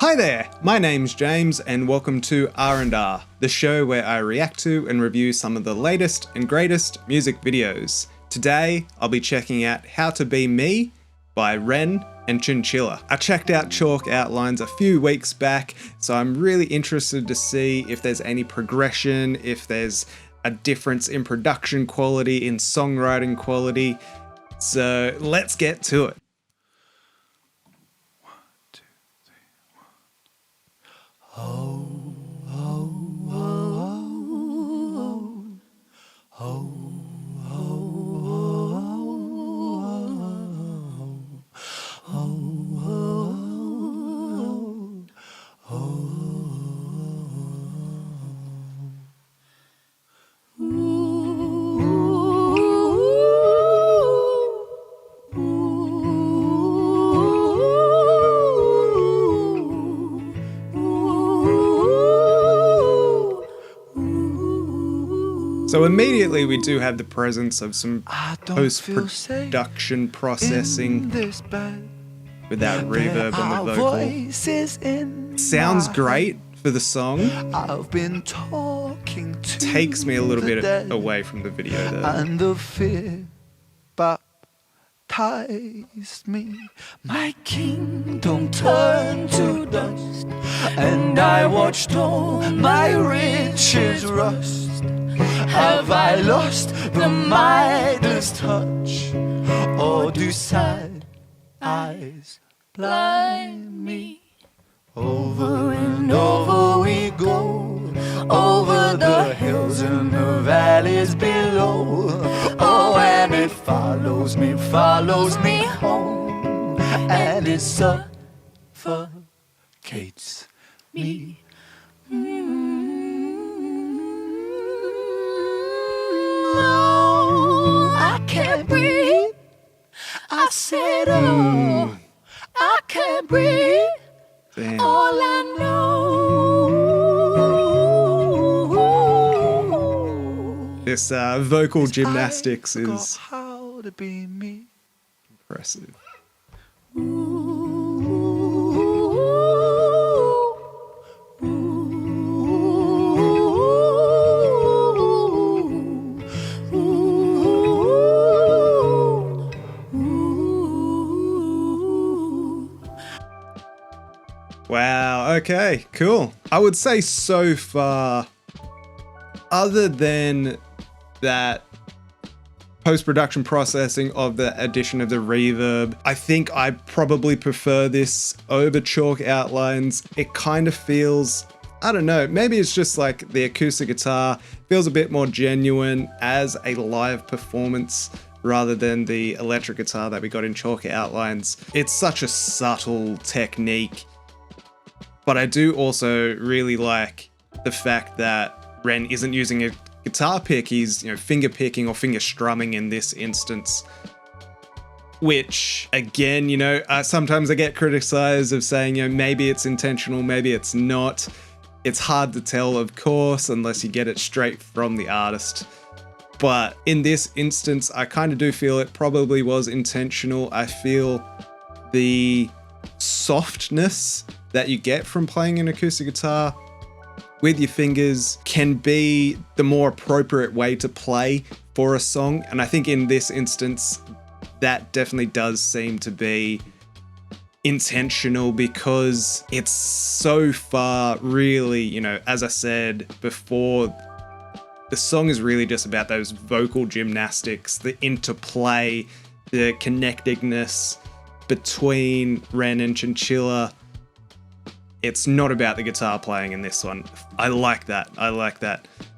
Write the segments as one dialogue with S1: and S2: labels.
S1: Hi there, my name's James and welcome to R&R, the show where I react to and review some of the latest and greatest music videos. Today, I'll be checking out How to Be Me by Ren and Chinchilla. I checked out Chalk Outlines a few weeks back, so I'm really interested to see if there's any progression, if there's a difference in production quality, in songwriting quality. So let's get to it. So immediately we do have the presence of some post-production processing with that reverb on the vocal. Sounds great for the song. Takes me a little bit away from the video though.
S2: And the fear baptized me. My kingdom turned to dust, and I watched all my riches rust. Have I lost the Midas touch, or do sad eyes blind me? Over and over we go, over the hills and the valleys below. Oh, and it follows me home, and it suffocates me. I can't breathe. I said, oh, I can't breathe.
S1: Damn.
S2: All I know.
S1: This vocal gymnastics is
S2: how to be me.
S1: impressive. Wow, okay, cool. I would say so far, other than that post-production processing of the addition of the reverb, I think I probably prefer this over Chalk Outlines. It kind of feels, I don't know, maybe it's just like the acoustic guitar feels a bit more genuine as a live performance rather than the electric guitar that we got in Chalk Outlines. It's such a subtle technique. But I do also really like the fact that Ren isn't using a guitar pick, he's finger picking or finger strumming in this instance. Which, again, sometimes I get criticized of saying, maybe it's intentional, maybe it's not. It's hard to tell, of course, unless you get it straight from the artist. But in this instance, I kind of do feel it probably was intentional. I feel the softness that you get from playing an acoustic guitar with your fingers can be the more appropriate way to play for a song. And I think in this instance, that definitely does seem to be intentional because it's so far really, as I said before, the song is really just about those vocal gymnastics, the interplay, the connectedness between Ren and Chinchilla. It's not about the guitar playing in this one. I like that.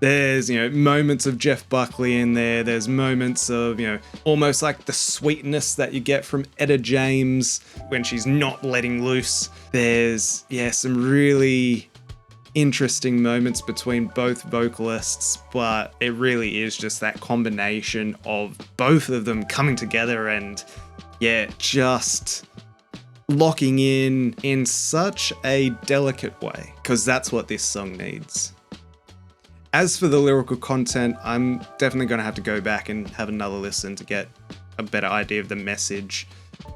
S1: There's, moments of Jeff Buckley in there. There's moments of, almost like the sweetness that you get from Etta James when she's not letting loose. There's, some really interesting moments between both vocalists, but it really is just that combination of both of them coming together and, just locking in such a delicate way, because that's what this song needs. As for the lyrical content, I'm definitely going to have to go back and have another listen to get a better idea of the message.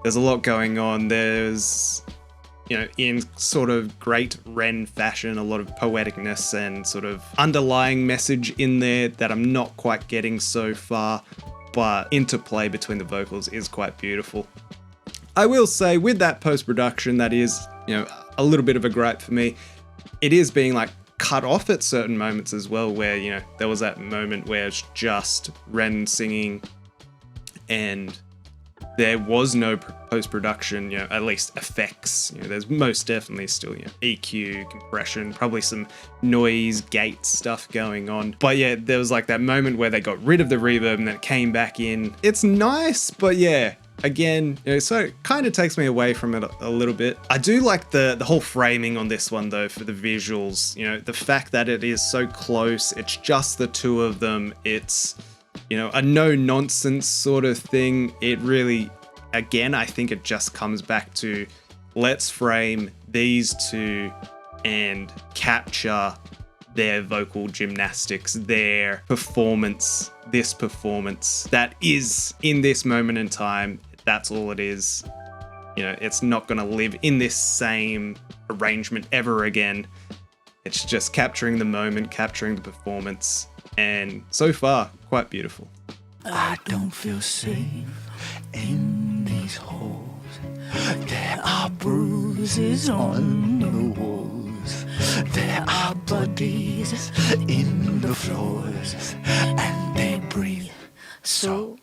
S1: There's a lot going on. There's in sort of great Ren fashion, a lot of poeticness and sort of underlying message in there that I'm not quite getting so far, but interplay between the vocals is quite beautiful. I will say with that post-production, that is, a little bit of a gripe for me. It is being like cut off at certain moments as well, where, there was that moment where it's just Ren singing and there was no post-production, at least effects. There's most definitely still, EQ, compression, probably some noise, gate stuff going on. But yeah, there was like that moment where they got rid of the reverb and then it came back in. It's nice, but yeah, again, so it kind of takes me away from it a little bit. I do like the whole framing on this one though, for the visuals. The fact that it is so close, it's just the two of them. It's a no-nonsense sort of thing. It really, again, I think it just comes back to let's frame these two and capture their vocal gymnastics, their performance, this performance that is in this moment in time. That's all it is. It's not going to live in this same arrangement ever again. It's just capturing the moment, capturing the performance. And so far, quite beautiful.
S2: I don't feel safe in these halls. There are bruises on the walls. There are bodies in the floors. And they breathe so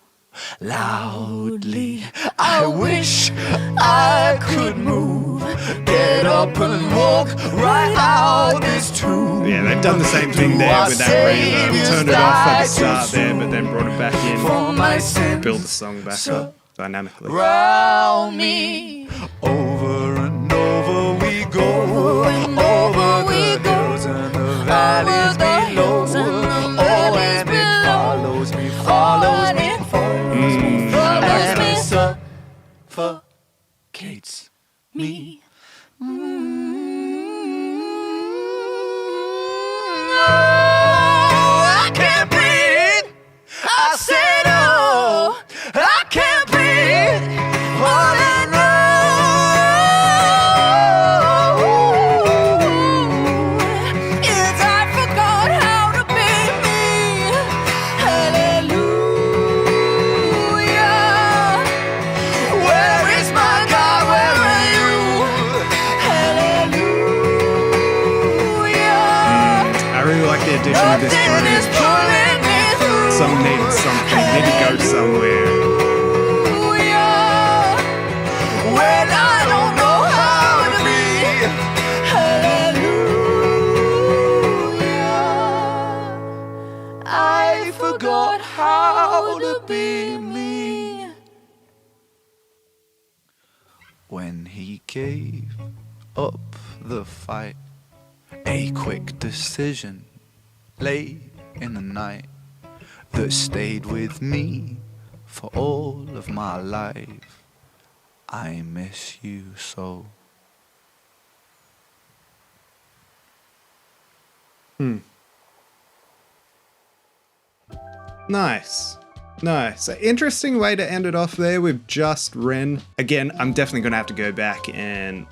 S2: loudly. I wish I could move. Get up and walk right out this tomb.
S1: Yeah, they've done the same thing there with that reverb. Turned it off at the start there, but then brought it back in. Build the song back up dynamically.
S2: Round me, over and over we go, over the hills and the valleys below. Oh, and it follows me, follows me, follows me, follows me, suffocates me. I can't breathe. I said, oh, I can't breathe. All I know is I forgot how to be me. Hallelujah. Where is my God? Where are you? Hallelujah.
S1: I really like the addition of this bridge. Some needed something, need to go somewhere.
S2: When I don't know how to be. Hallelujah. I forgot how to be me. When he gave up the fight, a quick decision late in the night that stayed with me for all of my life. I miss you so.
S1: Nice. Interesting way to end it off there with just Ren. Again, I'm definitely going to have to go back and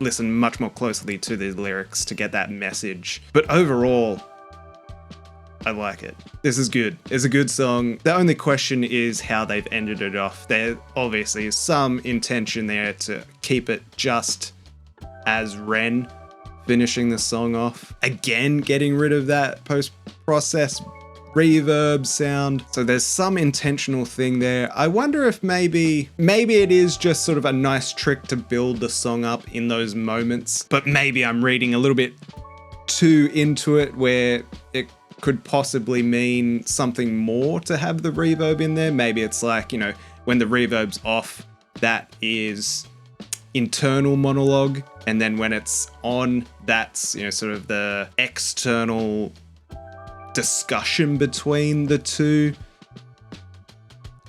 S1: listen much more closely to the lyrics to get that message. But overall, I like it. This is good. It's a good song. The only question is how they've ended it off. There obviously is some intention there to keep it just as Ren finishing the song off. Again, getting rid of that post-process reverb sound. So there's some intentional thing there. I wonder if maybe it is just sort of a nice trick to build the song up in those moments, but maybe I'm reading a little bit too into it where it could possibly mean something more to have the reverb in there. Maybe it's like, when the reverb's off, that is internal monologue, and then when it's on, that's, sort of the external discussion between the two.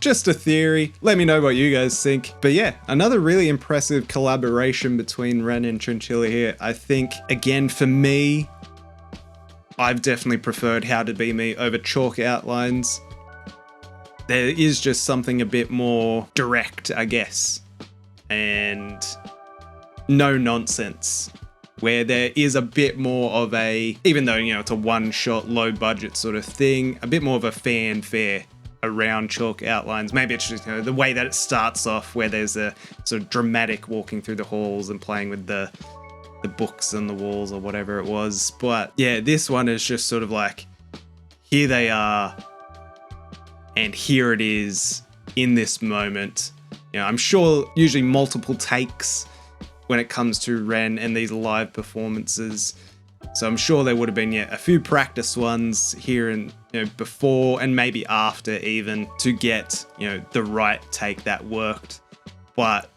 S1: Just a theory. Let me know what you guys think. But yeah, another really impressive collaboration between Ren and Chinchilla here. I think, again, for me, I've definitely preferred How to Be Me over Chalk Outlines. There is just something a bit more direct, I guess. And no nonsense, where there is a bit more of a, even though, you know, it's a one-shot, low-budget sort of thing, a bit more of a fanfare around Chalk Outlines. Maybe it's just, you know, the way that it starts off, where there's a sort of dramatic walking through the halls and playing with the books on the walls or whatever it was. But yeah, this one is just sort of like, here they are, and here it is in this moment. You know, I'm sure usually multiple takes when it comes to Ren and these live performances. So I'm sure there would have been, yeah, a few practice ones here and, you know, before and maybe after even, to get, you know, the right take that worked. But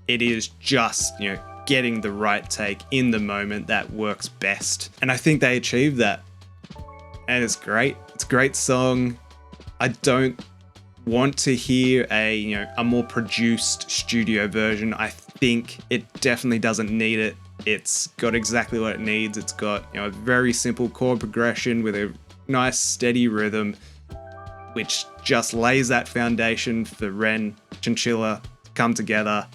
S1: it is just, you know, getting the right take in the moment that works best. And I think they achieved that. And it's great. It's a great song. I don't want to hear a, you know, a more produced studio version. I think it definitely doesn't need it. It's got exactly what it needs. It's got, you know, a very simple chord progression with a nice steady rhythm, which just lays that foundation for Ren Chinchilla to come together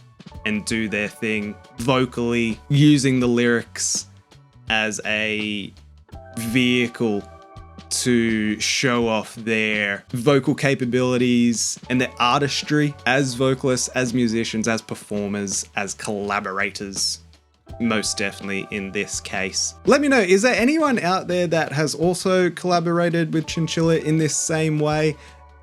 S1: and do their thing vocally, using the lyrics as a vehicle to show off their vocal capabilities and their artistry as vocalists, as musicians, as performers, as collaborators. Most definitely in this case. Let me know, is there anyone out there that has also collaborated with Chinchilla in this same way?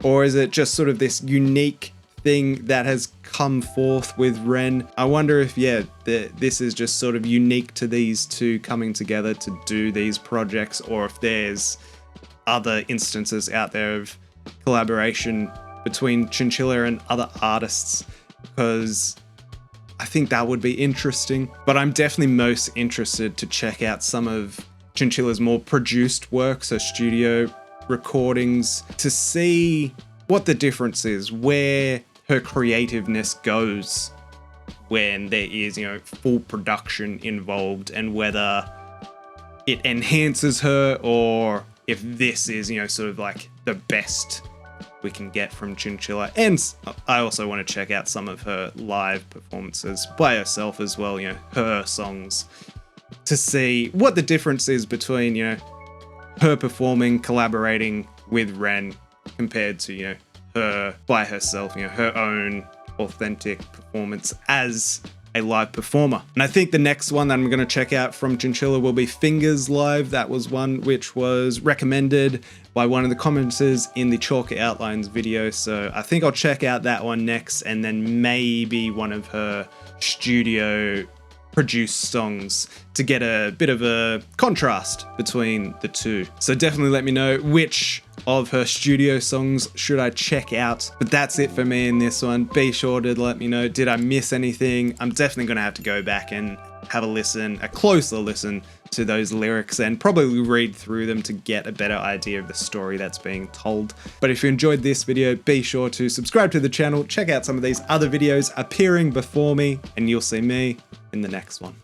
S1: Or is it just sort of this unique thing that has come forth with Ren? I wonder if, yeah, this is just sort of unique to these two coming together to do these projects, or if there's other instances out there of collaboration between Chinchilla and other artists, because I think that would be interesting. But I'm definitely most interested to check out some of Chinchilla's more produced work, so studio recordings, to see what the difference is, where her creativeness goes when there is, you know, full production involved, and whether it enhances her or if this is, you know, sort of like the best we can get from Chinchilla. And I also want to check out some of her live performances by herself as well, you know, her songs, to see what the difference is between, you know, her performing, collaborating with Ren, compared to, you know, her by herself, you know, her own authentic performance as a live performer. And I think the next one that I'm going to check out from Chinchilla will be Fingers Live. That was one which was recommended by one of the commenters in the Chalk Outlines video. So I think I'll check out that one next, and then maybe one of her studio produced songs to get a bit of a contrast between the two. So definitely let me know which of her studio songs should I check out. But that's it for me in this one. Be sure to let me know, did I miss anything? I'm definitely going to have to go back and have a closer listen to those lyrics, and probably read through them to get a better idea of the story that's being told. But if you enjoyed this video, be sure to subscribe to the channel, check out some of these other videos appearing before me, and you'll see me in the next one.